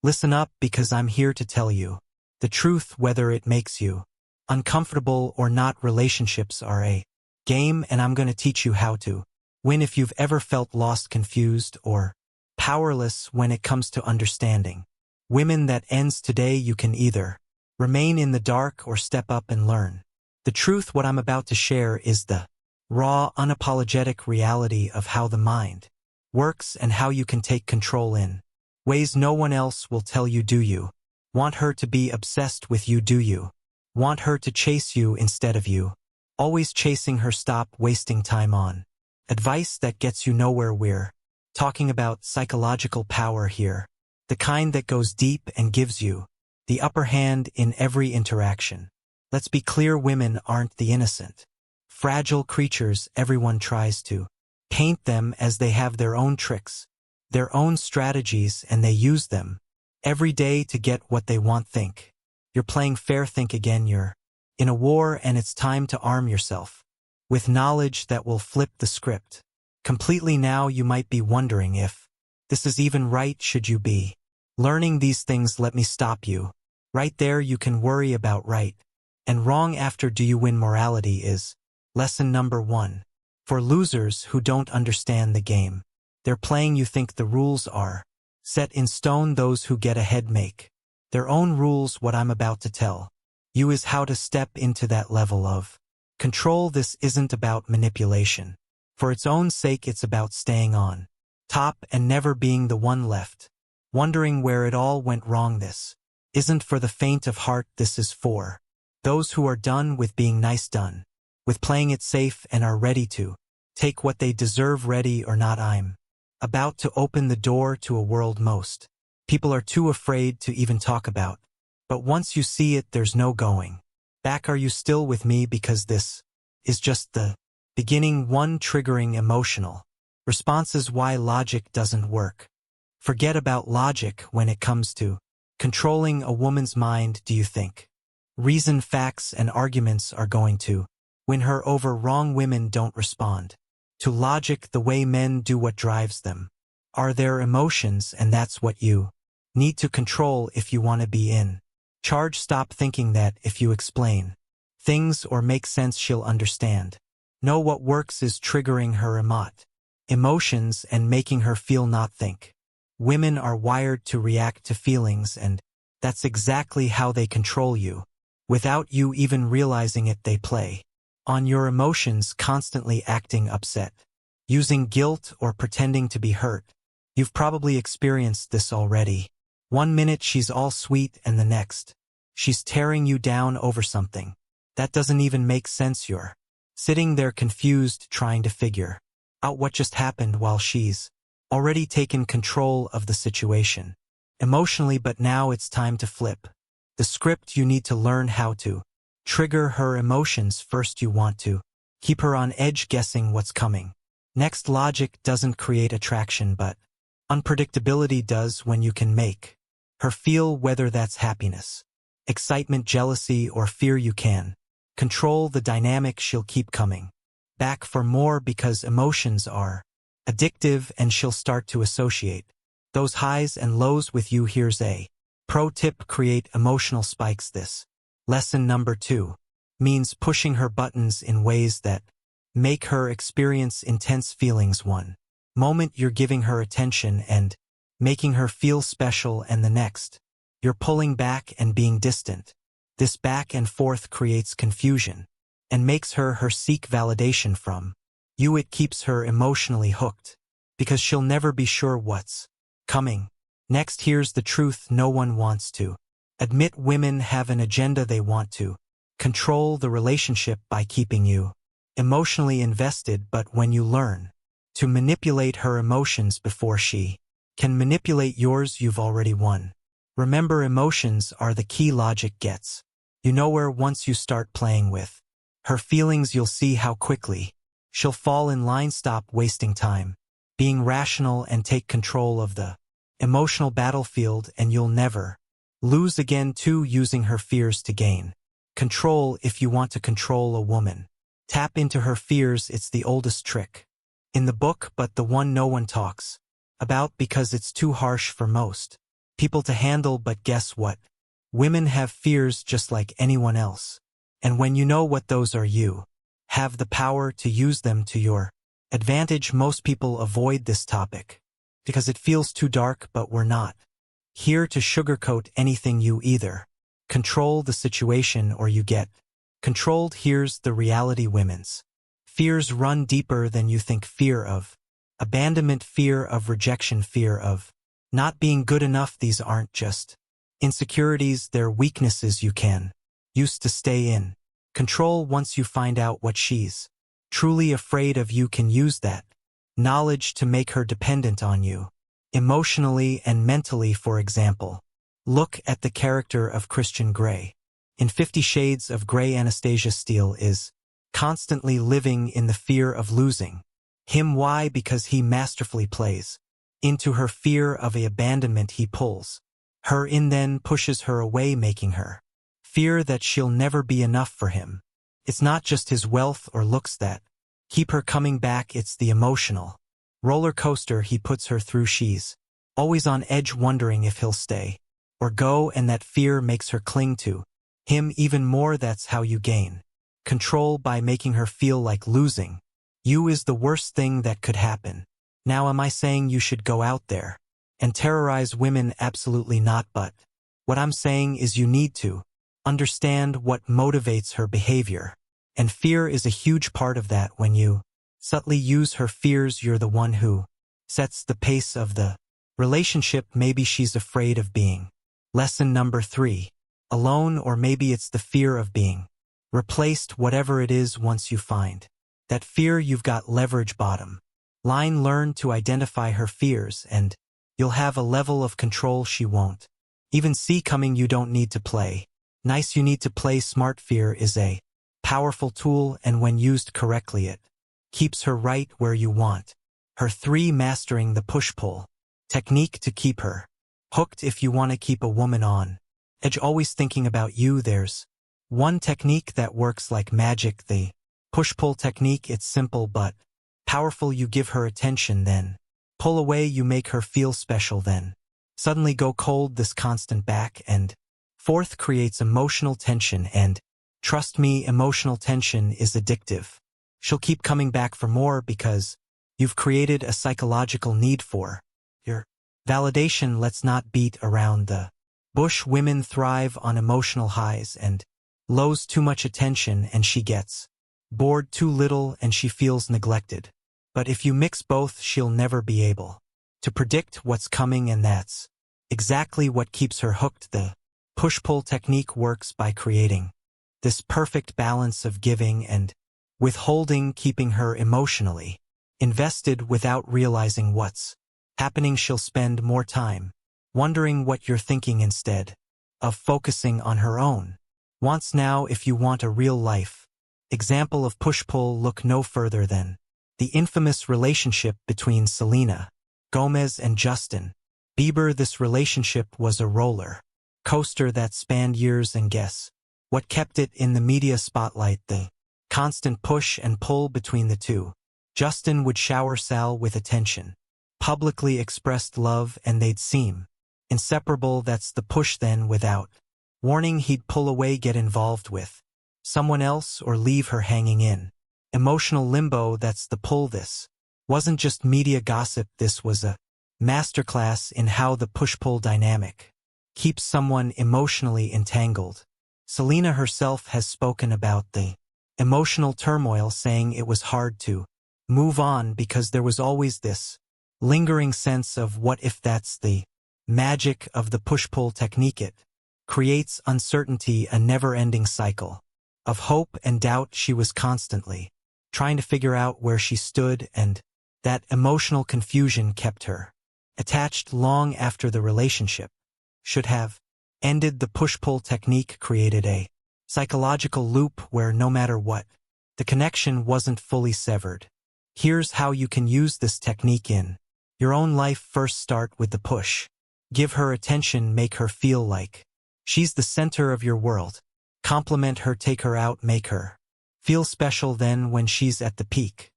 Listen up because I'm here to tell you the truth, whether it makes you uncomfortable or not. Relationships are a game, and I'm going to teach you how to win. If you've ever felt lost, confused, or powerless when it comes to understanding women, that ends today. You can either remain in the dark or step up and learn the truth. What I'm about to share is the raw, unapologetic reality of how the mind works and how you can take control in ways no one else will tell you. Do you want her to be obsessed with you? Do you want her to chase you instead of you always chasing her? Stop wasting time on advice that gets you nowhere. We're talking about psychological power here, the kind that goes deep and gives you the upper hand in every interaction. Let's be clear, women aren't the innocent, fragile creatures everyone tries to paint them as. They have their own tricks, their own strategies, and they use them every day to get what they want. Think you're playing fair. Think again. You're in a war, and it's time to arm yourself with knowledge that will flip the script completely. Now you might be wondering if this is even right. Should you be learning these things? Let me stop you right there. You can worry about right and wrong after. Do you win? Morality is lesson number 1 for losers who don't understand the game they're playing. You think the rules are set in stone. Those who get ahead make their own rules. What I'm about to tell you is how to step into that level of control. This isn't about manipulation for its own sake. It's about staying on top and never being the one left wondering where it all went wrong. This isn't for the faint of heart. This is for those who are done with being nice, done with playing it safe, and are ready to take what they deserve. Ready or not, I'm about to open the door to a world most people are too afraid to even talk about. But once you see it, there's no going back. Are you still with me? Because this is just the beginning. 1. Triggering emotional responses. Why logic doesn't work. Forget about logic when it comes to controlling a woman's mind. Do you think reason, facts, and arguments are going to win her over? Wrong. Women don't respond to logic the way men do. What drives them are their emotions, and that's what you need to control if you want to be in charge. Stop thinking that if you explain things or make sense, she'll understand. No, what works is triggering her emotions and making her feel, not think. Women are wired to react to feelings, and that's exactly how they control you. Without you even realizing it, they play on your emotions, constantly acting upset, using guilt, or pretending to be hurt. You've probably experienced this already. 1 minute she's all sweet, and the next she's tearing you down over something that doesn't even make sense. You're sitting there confused, trying to figure out what just happened while she's already taken control of the situation emotionally. But now it's time to flip the script. You need to learn how to trigger her emotions first. You want to keep her on edge, guessing what's coming next. Logic doesn't create attraction, but unpredictability does. When you can make her feel, whether that's happiness, excitement, jealousy, or fear, you can control the dynamic. She'll keep coming back for more because emotions are addictive, and she'll start to associate those highs and lows with you. Here's a pro tip: create emotional spikes. This lesson number 2 means pushing her buttons in ways that make her experience intense feelings. 1 moment you're giving her attention and making her feel special, and the next you're pulling back and being distant. This back and forth creates confusion and makes her seek validation from you. It keeps her emotionally hooked because she'll never be sure what's coming next. Here's the truth no one wants to admit: women have an agenda. They want to control the relationship by keeping you emotionally invested. But when you learn to manipulate her emotions before she can manipulate yours, you've already won. Remember, emotions are the key. Logic gets you nowhere. Once you start playing with her feelings, you'll see how quickly she'll fall in line. Stop wasting time being rational and take control of the emotional battlefield, and you'll never lose again. 2 using her fears to gain control. If you want to control a woman, tap into her fears. It's the oldest trick in the book, but the one no one talks about because it's too harsh for most people to handle, but guess what? Women have fears just like anyone else. And when you know what those are, you have the power to use them to your advantage. Most people avoid this topic because it feels too dark, but we're not here to sugarcoat anything. You either control the situation or you get controlled. Here's the reality: women's fears run deeper than you think. Fear of abandonment, fear of rejection, fear of not being good enough. These aren't just insecurities, they're weaknesses. You can use to stay in control. Once you find out what she's truly afraid of, you can use that knowledge to make her dependent on you, emotionally and mentally. For example, look at the character of Christian Grey. In 50 Shades of Grey, Anastasia Steele is constantly living in the fear of losing him. Why? Because he masterfully plays into her fear of abandonment. He pulls her in, then pushes her away, making her fear that she'll never be enough for him. It's not just his wealth or looks that keep her coming back, it's the emotional roller coaster he puts her through. She's always on edge, wondering if he'll stay or go, and that fear makes her cling to him even more. That's how you gain control, by making her feel like losing you is the worst thing that could happen. Now, am I saying you should go out there and terrorize women? Absolutely not. But what I'm saying is you need to understand what motivates her behavior. And fear is a huge part of that. When you subtly use her fears, you're the one who sets the pace of the relationship. Maybe she's afraid of being lesson number 3, alone, or maybe it's the fear of being replaced. Whatever it is, once you find that fear, you've got leverage. Bottom line, learn to identify her fears and you'll have a level of control she won't even see coming. You don't need to play nice, you need to play smart. Fear is a powerful tool, and when used correctly, it keeps her right where you want her. 3, mastering the push-pull technique to keep her hooked. If you want to keep a woman on edge, always thinking about you, there's one technique that works like magic: the push-pull technique. It's simple but powerful. You give her attention, then pull away. You make her feel special, then suddenly go cold. This constant back and forth creates emotional tension, and trust me, emotional tension is addictive. She'll keep coming back for more because you've created a psychological need for your validation. Let's not beat around the bush. Women thrive on emotional highs and lows. Too much attention and she gets bored, too little and she feels neglected. But if you mix both, she'll never be able to predict what's coming, and that's exactly what keeps her hooked. The push-pull technique works by creating this perfect balance of giving and withholding, keeping her emotionally invested without realizing what's happening. She'll spend more time wondering what you're thinking instead of focusing on her own wants. Now, if you want a real-life example of push-pull, look no further than the infamous relationship between Selena Gomez and Justin Bieber. This relationship was a roller coaster that spanned years, and guess what kept it in the media spotlight? The constant push and pull between the two. Justin would shower Sal with attention, publicly expressed love, and they'd seem inseparable. That's the push. Then, without warning, he'd pull away, get involved with someone else, or leave her hanging in emotional limbo. That's the pull. This wasn't just media gossip, this was a masterclass in how the push-pull dynamic keeps someone emotionally entangled. Selena herself has spoken about the emotional turmoil, saying it was hard to move on because there was always this lingering sense of what if. That's the magic of the push-pull technique. It creates uncertainty, a never-ending cycle of hope and doubt. She was constantly trying to figure out where she stood, and that emotional confusion kept her attached long after the relationship should have ended. The push-pull technique created a psychological loop where no matter what, the connection wasn't fully severed. Here's how you can use this technique in your own life. First, start with the push. Give her attention, make her feel like she's the center of your world. Compliment her, take her out, make her feel special. Then, when she's at the peak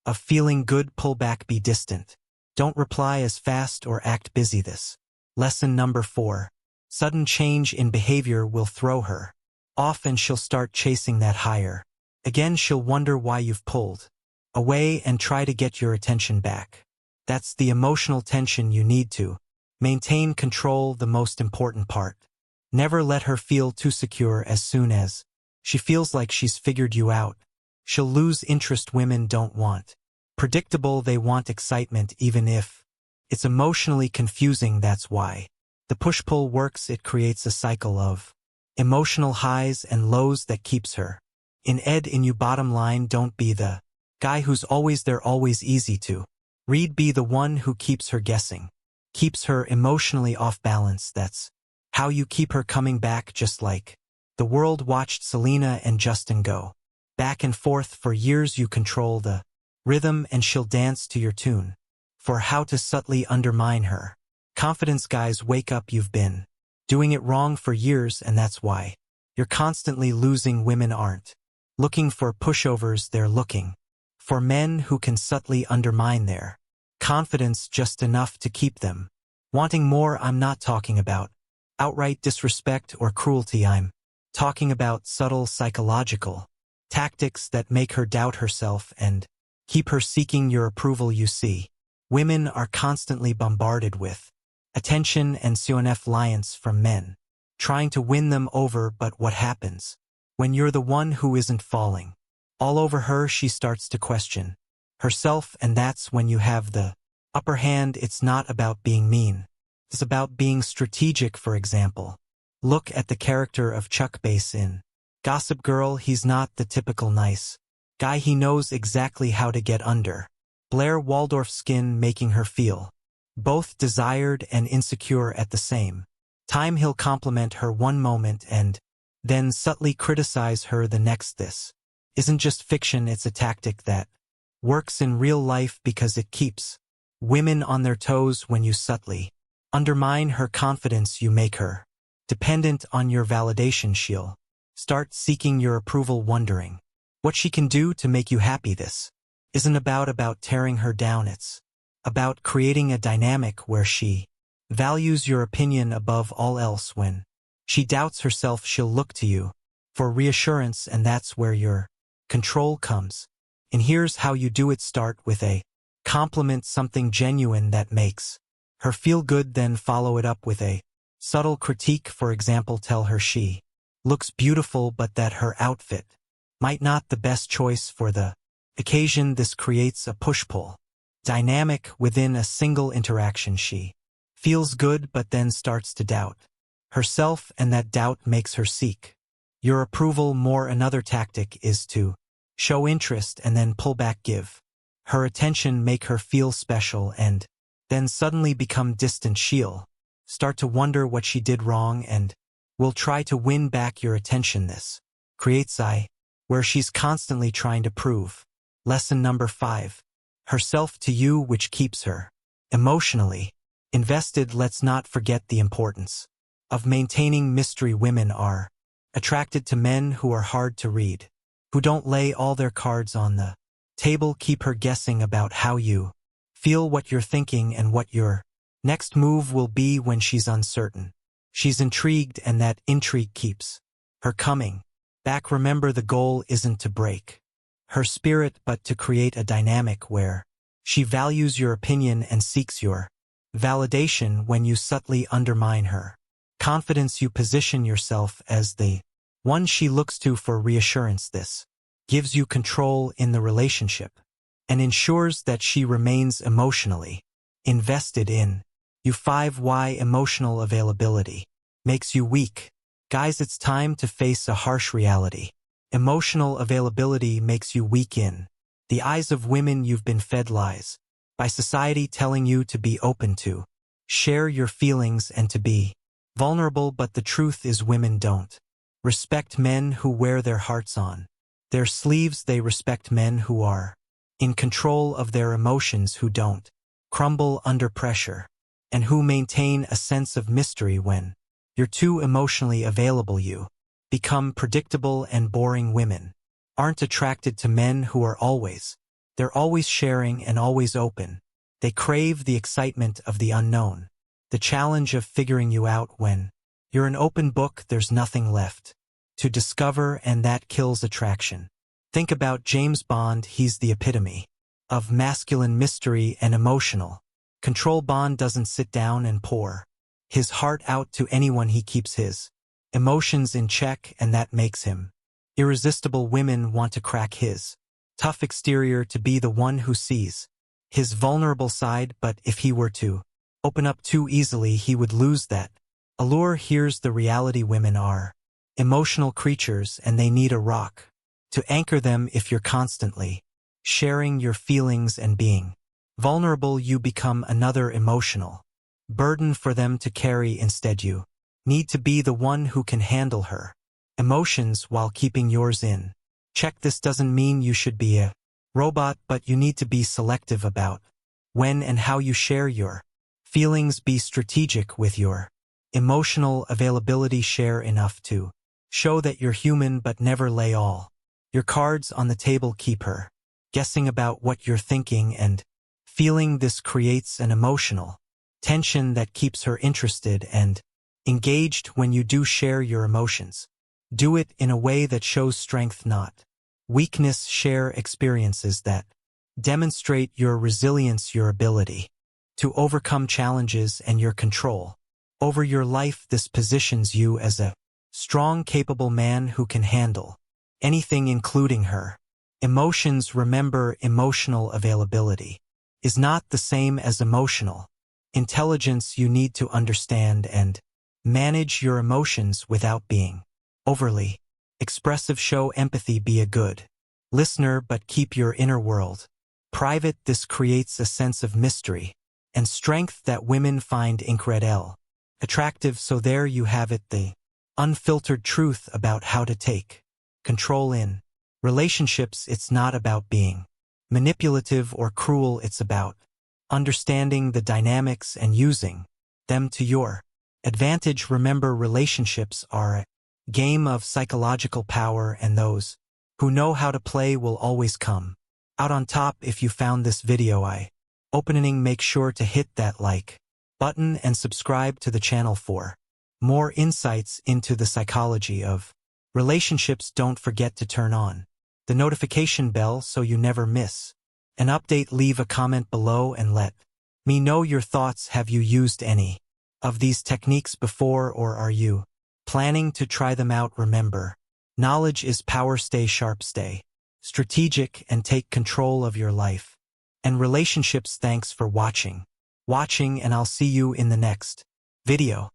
of feeling good, pull back, be distant. Don't reply as fast or act busy. This Lesson number 4. Sudden change in behavior will throw her off and she'll start chasing that higher. Again, she'll wonder why you've pulled away and try to get your attention back. That's the emotional tension you need to maintain control, the most important part. Never let her feel too secure. As soon as she feels like she's figured you out, she'll lose interest. Women don't want predictable, they want excitement, even if it's emotionally confusing. That's why the push-pull works. It creates a cycle of emotional highs and lows that keeps her in you. Bottom line, don't be the guy who's always there, always easy to read. Be the one who keeps her guessing, keeps her emotionally off balance. That's how you keep her coming back. Just like the world watched Selena and Justin go back and forth for years. You control the rhythm and she'll dance to your tune. For how to subtly undermine her confidence. Guys, wake up. You've been doing it wrong for years, and that's why you're constantly losing. Women aren't looking for pushovers, they're looking for men who can subtly undermine their confidence just enough to keep them wanting more. I'm not talking about outright disrespect or cruelty. I'm talking about subtle psychological tactics that make her doubt herself and keep her seeking your approval. You see, women are constantly bombarded with attention and self-reliance from men, trying to win them over. But what happens when you're the one who isn't falling all over her? She starts to question herself, and that's when you have the upper hand. It's not about being mean, it's about being strategic. For example, look at the character of Chuck Bass in Gossip Girl. He's not the typical nice guy. He knows exactly how to get under Blair Waldorf's skin, making her feel both desired and insecure at the same time. He'll compliment her one moment and then subtly criticize her the next. This isn't just fiction, it's a tactic that works in real life because it keeps women on their toes. When you subtly undermine her confidence, you make her dependent on your validation. She'll start seeking your approval, wondering what she can do to make you happy. This isn't about tearing her down, it's about creating a dynamic where she values your opinion above all else. When she doubts herself, she'll look to you for reassurance, and that's where your control comes. And here's how you do it. Start with a compliment, something genuine that makes her feel good, then follow it up with a subtle critique. For example, tell her she looks beautiful but that her outfit might not the best choice for the occasion. This creates a push-pull dynamic within a single interaction. She feels good but then starts to doubt herself, and that doubt makes her seek your approval more. Another tactic is to show interest and then pull back, give her attention, make her feel special, and then suddenly become distant. She'll start to wonder what she did wrong and will try to win back your attention. This creates where she's constantly trying to prove. Lesson number 5. Herself to you, which keeps her emotionally invested. Let's not forget the importance of maintaining mystery. Women are attracted to men who are hard to read, who don't lay all their cards on the table. Keep her guessing about how you feel, what you're thinking, and what your next move will be. When she's uncertain, she's intrigued, and that intrigue keeps her coming back. Remember, the goal isn't to break her spirit, but to create a dynamic where she values your opinion and seeks your validation. When you subtly undermine her confidence, you position yourself as the one she looks to for reassurance. This gives you control in the relationship and ensures that she remains emotionally invested in you. 5. Why emotional availability makes you weak. Guys, it's time to face a harsh reality. Emotional availability makes you weak in the eyes of women. You've been fed lies by society telling you to be open, to share your feelings, and to be vulnerable. But the truth is, women don't respect men who wear their hearts on their sleeves. They respect men who are in control of their emotions, who don't crumble under pressure, and who maintain a sense of mystery. When you're too emotionally available, you become predictable and boring. Women aren't attracted to men who are they're always sharing and always open. They crave the excitement of the unknown. The challenge of figuring you out when you're an open book, there's nothing left to discover, and that kills attraction. Think about James Bond, he's the epitome of masculine mystery and emotional control. Bond doesn't sit down and pour his heart out to anyone. He keeps his emotions in check, and that makes him irresistible. Women want to crack his tough exterior, to be the one who sees his vulnerable side, but if he were to open up too easily, he would lose that allure. Here's the reality: women are emotional creatures, and they need a rock to anchor them. If you're constantly sharing your feelings and being vulnerable, you become another emotional burden for them to carry. Instead, you need to be the one who can handle her emotions while keeping yours in check. This doesn't mean you should be a robot, but you need to be selective about when and how you share your feelings. Be strategic with your emotional availability. Share enough to show that you're human, but never lay all your cards on the table. Keep her guessing about what you're thinking and feeling. This creates an emotional tension that keeps her interested and engaged. When you do share your emotions, do it in a way that shows strength, not weakness. Share experiences that demonstrate your resilience, your ability to overcome challenges, and your control over your life. This positions you as a strong, capable man who can handle anything, including her emotions. Remember, emotional availability is not the same as emotional intelligence. You need to understand and manage your emotions without being overly expressive. Show empathy. Be a good listener, but keep your inner world private. This creates a sense of mystery and strength that women find incredible attractive. So there you have it, the unfiltered truth about how to take control in relationships. It's not about being manipulative or cruel. It's about understanding the dynamics and using them to your advantage. Remember, relationships are a game of psychological power, and those who know how to play will always come out on top. If you found this video eye-opening, make sure to hit that like button and subscribe to the channel for more insights into the psychology of relationships. Don't forget to turn on the notification bell so you never miss an update. Leave a comment below and let me know your thoughts. Have you used any of these techniques before, or are you planning to try them out? Remember, knowledge is power. Stay sharp, stay strategic, and take control of your life and relationships. Thanks for watching, and I'll see you in the next video.